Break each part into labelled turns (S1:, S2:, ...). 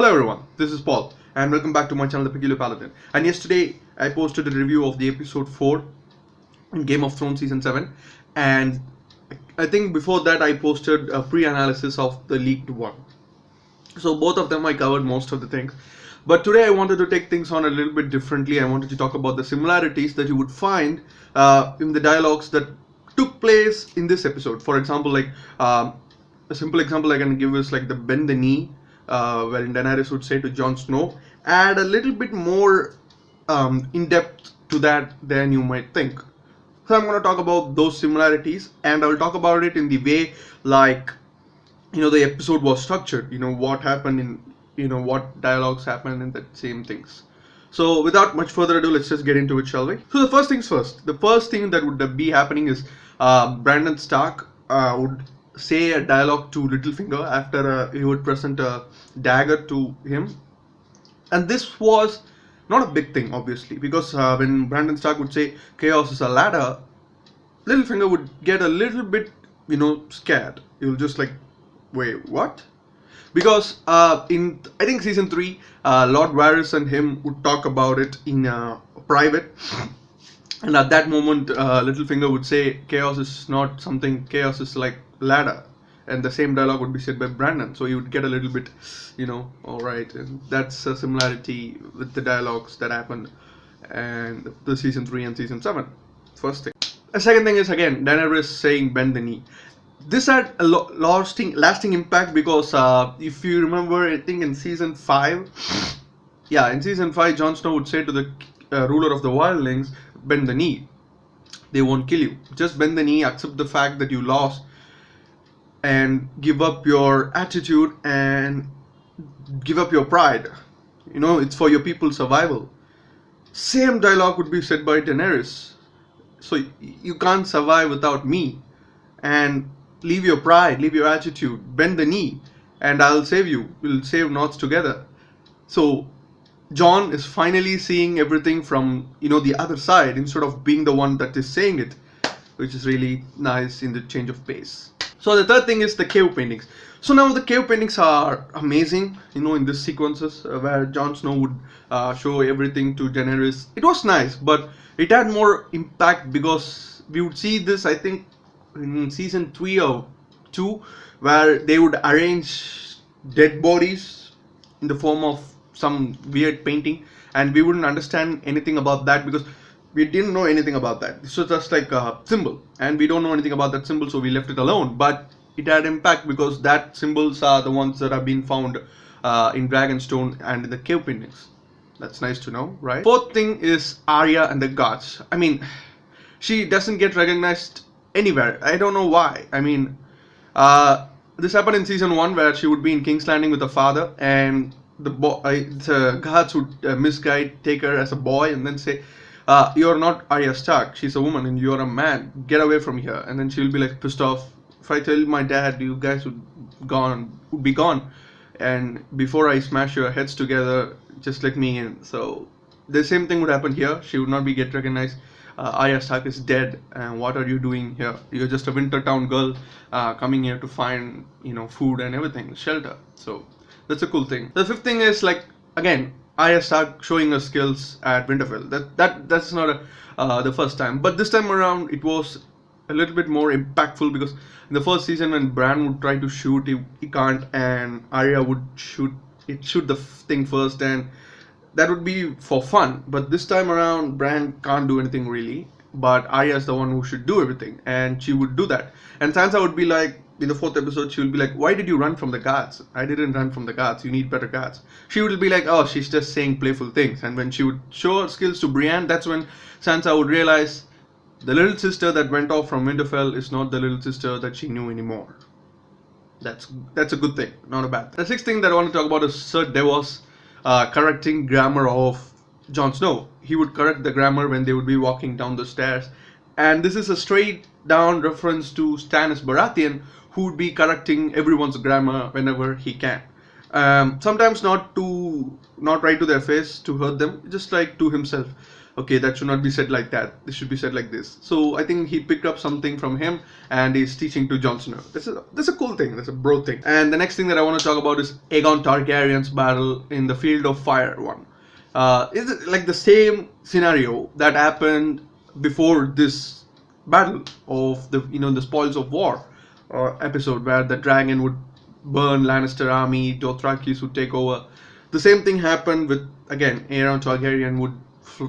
S1: Hello everyone, this is Paul and welcome back to my channel The Peculiar Paladin. And yesterday I posted a review of the episode 4 in Game of Thrones season 7, and I think before that I posted a pre-analysis of the leaked one. So both of them I covered most of the things. But today I wanted to take things on a little bit differently. I wanted to talk about the similarities that you would find in the dialogues that took place in this episode. For example, a simple example I can give is like the bend the knee, wherein Daenerys would say to Jon Snow. Add a little bit more in depth to that than you might think. So I'm going to talk about those similarities, and I'll talk about it in the way like the episode was structured. What happened in what dialogues happened in the same things. So without much further ado, let's just get into it, shall we? So the first things first. The first thing that would be happening is Brandon Stark would say a dialogue to Littlefinger after he would present a dagger to him. And this was not a big thing, obviously, because when Brandon Stark would say chaos is a ladder, Littlefinger would get a little bit, scared. He will just like, wait, what? Because in I think season 3, Lord Varys and him would talk about it in private, and at that moment Littlefinger would say chaos is not something, chaos is like ladder, and the same dialogue would be said by Brandon. So you would get a little bit, alright, and that's a similarity with the dialogues that happened and the season 3 and season 7. First thing. The second thing is again Daenerys saying bend the knee. This had a lasting impact because if you remember, I think in season 5, in season 5, Jon Snow would say to the ruler of the wildlings, bend the knee. They won't kill you. Just bend the knee, accept the fact that you lost, and give up your attitude and give up your pride. It's for your people's survival. Same dialogue would be said by Daenerys. So you can't survive without me. And leave your pride, leave your attitude, bend the knee, and I'll save you. We'll save North together. So Jon is finally seeing everything from the other side instead of being the one that is saying it, which is really nice in the change of pace. So the third thing is the cave paintings. So now the cave paintings are amazing, in these sequences where Jon Snow would show everything to Daenerys. It was nice, but it had more impact because we would see this, I think, in season 3 or 2, where they would arrange dead bodies in the form of some weird painting, and we wouldn't understand anything about that because we didn't know anything about that. This was just like a symbol, and we don't know anything about that symbol, so we left it alone. But it had impact because that symbols are the ones that have been found in Dragonstone and in the cave paintings. That's nice to know, right? Fourth thing is Arya and the gods. I mean, she doesn't get recognized anywhere. I don't know why. I mean, this happened in season 1 where she would be in King's Landing with her father, and the guards would misguide, take her as a boy, and then say, "You're not Arya Stark. She's a woman, and you're a man. Get away from here." And then she'll be like pissed off. If I tell my dad, you guys would be gone, and before I smash your heads together, just let me in. So the same thing would happen here. She would not get recognized. Arya Stark is dead, and what are you doing here? You're just a Wintertown girl coming here to find food and everything, shelter. So that's a cool thing. The fifth thing is like again Arya Stark showing her skills at Winterfell. That's not the first time, but this time around it was a little bit more impactful because in the first season when Bran would try to shoot, he can't, and Arya would shoot the thing first, and that would be for fun. But this time around Bran can't do anything really, but Arya is the one who should do everything, and she would do that. And Sansa would be like, in the 4th episode, she would be like, why did you run from the guards? I didn't run from the guards, you need better guards. She would be like, oh, she's just saying playful things. And when she would show her skills to Brienne, that's when Sansa would realize the little sister that went off from Winterfell is not the little sister that she knew anymore. That's a good thing, not a bad thing. The 6th thing that I want to talk about is Ser Davos correcting grammar of Jon Snow. He would correct the grammar when they would be walking down the stairs, and this is a straight down reference to Stannis Baratheon, who would be correcting everyone's grammar whenever he can. Sometimes not right to their face to hurt them, just like to himself. okay, that should not be said like that. This should be said like this. So I think he picked up something from him and he's teaching to Jon Snow. That's a cool thing. That's a bro thing. And the next thing that I want to talk about is Aegon Targaryen's battle in the Field of Fire one. Is like the same scenario that happened before this battle of the Spoils of War episode, where the dragon would burn Lannister army, Dothrakis would take over. The same thing happened with, again, Aegon Targaryen would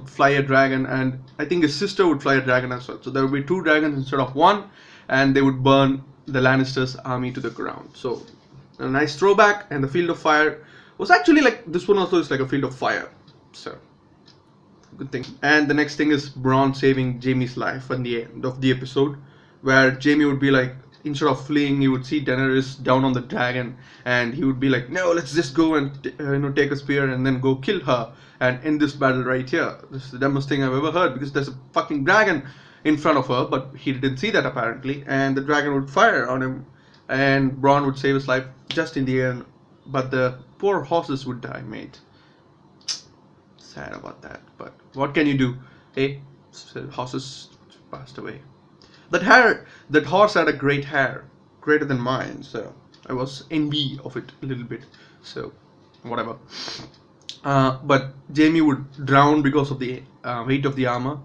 S1: fly a dragon, and I think his sister would fly a dragon as well. So there would be two dragons instead of one, and they would burn the Lannisters army to the ground. So a nice throwback. And the Field of Fire was actually like, this one also is like a Field of Fire. So good thing. And the next thing is Bronn saving Jaime's life at the end of the episode, where Jaime would be like, instead of fleeing, he would see Daenerys down on the dragon, and he would be like, no, let's just go and take a spear and then go kill her and end this battle right here. This is the dumbest thing I've ever heard, because there's a fucking dragon in front of her, but he didn't see that apparently, and the dragon would fire on him, and Bronn would save his life just in the end, but the poor horses would die, mate. Sad about that, but what can you do? Hey, horses passed away. That horse had a great hair, greater than mine, so I was envy of it a little bit. So whatever. But Jaime would drown because of the weight of the armor.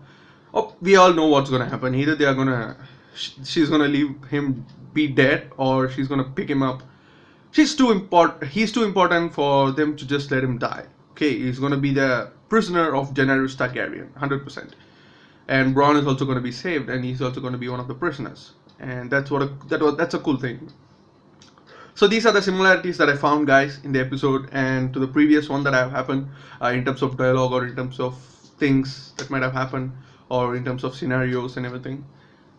S1: Oh, we all know what's gonna happen. Either they are she's gonna leave him be dead, or she's gonna pick him up. He's too important for them to just let him die. Okay, he's gonna be the prisoner of Daenerys Targaryen, 100%. And Bronn is also going to be saved, and he's also going to be one of the prisoners, and that's a cool thing. So these are the similarities that I found, guys, in the episode and to the previous one that have happened, in terms of dialogue, or in terms of things that might have happened, or in terms of scenarios and everything.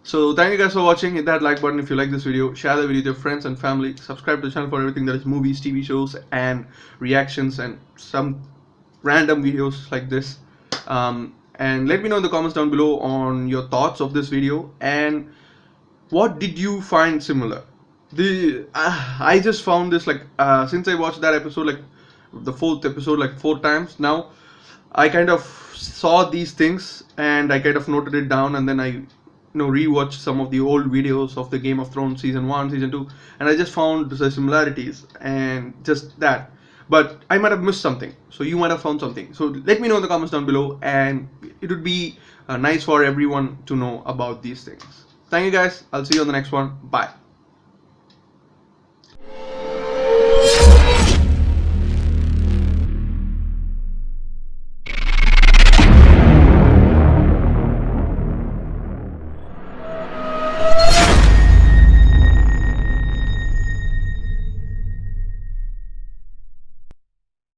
S1: So thank you guys for watching. Hit that like button if you like this video, share the video with your friends and family, subscribe to the channel for everything that is movies, TV shows, and reactions, and some random videos like this. And let me know in the comments down below on your thoughts of this video, and what did you find similar. I just found this, like, since I watched that episode, like the 4th episode, like 4 times now, I kind of saw these things and I kind of noted it down, and then I rewatched some of the old videos of the Game of Thrones season 1, season 2, and I just found the similarities and just that. But I might have missed something, so you might have found something. So let me know in the comments down below, and it would be nice for everyone to know about these things. Thank you guys. I'll see you on the next one. Bye.